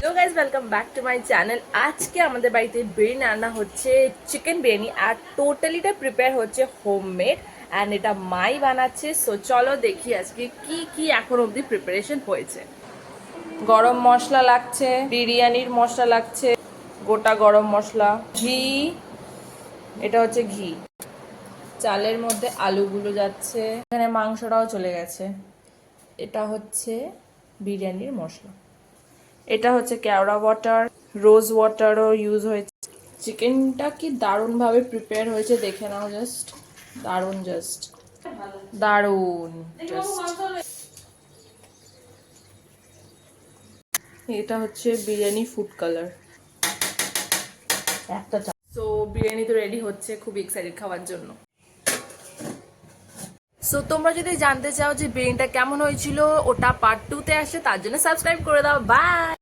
Hello guys, welcome back to my channel. আজকে আমাদের বাড়িতে বিরিয়ানি রান্না হচ্ছে, চিকেন বিরিয়ানি, আর টোটালিটা প্রিপেয়ার হচ্ছে হোমমেড অ্যান্ড এটা মাই বানাচ্ছে। সো চলো দেখি আজকে কি কি এখন অবধি প্রিপারেশন হয়েছে। গরম মশলা লাগছে, বিরিয়ানির মশলা লাগছে, গোটা গরম মশলা, ঘি, এটা হচ্ছে ঘি, চালের মধ্যে আলুগুলো যাচ্ছে, এখানে মাংসটাও চলে গেছে, এটা হচ্ছে বিরিয়ানির মশলা, এটা হচ্ছে কেওড়া ওয়াটার, রোজ ওয়াটারও ইউজ হয়েছে। চিকেনটা কি দারুণভাবে প্রিপেয়ার হয়েছে দেখে নাও, জাস্ট দারুণ, জাস্ট দারুণ। এটা হচ্ছে বিরিয়ানি ফুড কালার একটা। সো বিরিয়ানি তো রেডি হচ্ছে, খুব এক্সাইটেড খাওয়ার জন্য। সো তোমরা যদি জানতে চাও যে বিরিয়ানিটা কেমন হয়েছিল, ওটা পার্ট 2 তে আসে, তার জন্য সাবস্ক্রাইব করে দাও। বাই।